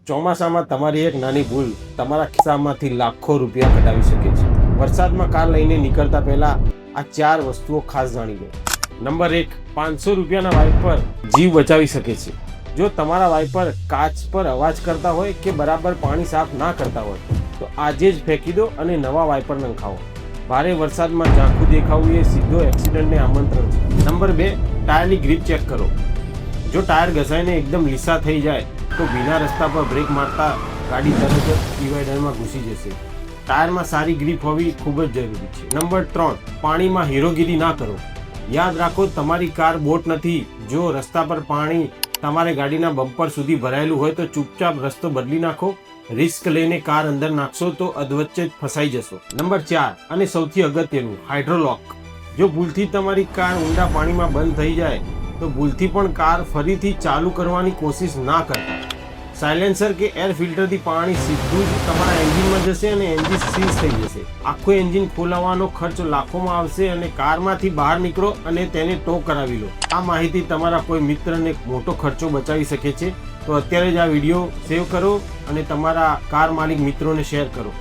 ચોમાસામાં તમારી એક નાની ભૂલ તમારા ખિસ્સામાંથી લાખો રૂપિયા કઢાવી શકે છે. વરસાદમાં કાર લઈને નીકળતા પહેલા આ 4 વસ્તુઓ ખાસ જાણી લો. નંબર 1, 500 રૂપિયાના વાઇપર જીવ બચાવી શકે છે. જો તમારા વાઇપર કાચ પર અવાજ કરતા હોય કે બરાબર પાણી સાફ ના કરતા હોય તો આજે જ ફેંકી દો અને નવા વાઇપર નંખાવો. ભારે વરસાદમાં ઝાંખું દેખાવું એ સીધો એક્સિડન્ટને આમંત્રણ છે. નંબર 2, ટાયરની ગ્રીપ ચેક કરો. જો ટાયર ઘસાઈને એકદમ લીસા થઈ જાય તો ભીના રસ્તા પર બ્રેક મારતા ગાડી તરત જ ડિવાઈડરમાં ઘૂસી જશે. ટાયરમાં સારી ગ્રીપ હોવી ખૂબ જ જરૂરી છે. નંબર 3, પાણીમાં હીરોગીરી ના કરો. યાદ રાખો, તમારી કાર બોટ નથી. જો રસ્તા પર પાણી તમારે ગાડીના બમ્પર સુધી ભરાયેલું હોય તો ચૂપચાપ રસ્તો બદલી નાખો. રિસ્ક લઈને કાર અંદર નાખશો તો અધવચ્ચે જ ફસાઈ જશો. નંબર 4 અને સૌથી અગત્યનું, હાઇડ્રોલોક. જો ભૂલથી તમારી કાર ઊંડા પાણીમાં બંધ થઈ જાય તો ભૂલથી પણ કાર ફરીથી ચાલુ કરવાની કોશિશ ના કરતા. સાયલેન્સર કે એર ફિલ્ટરથી પાણી સીધું જ તમારા એન્જિનમાં જશે અને એન્જિન સીઝ થઈ જશે. આખું એન્જિન ખોલાવવાનો ખર્ચ લાખોમાં આવશે અને કારમાંથી બહાર નીકળો અને તેને ટો કરાવી લો. આ માહિતી તમારા કોઈ મિત્રને મોટો ખર્ચો બચાવી શકે છે. તો અત્યારે જ આ વિડીયો સેવ કરો અને તમારા કાર માલિક મિત્રોને શેર કરો.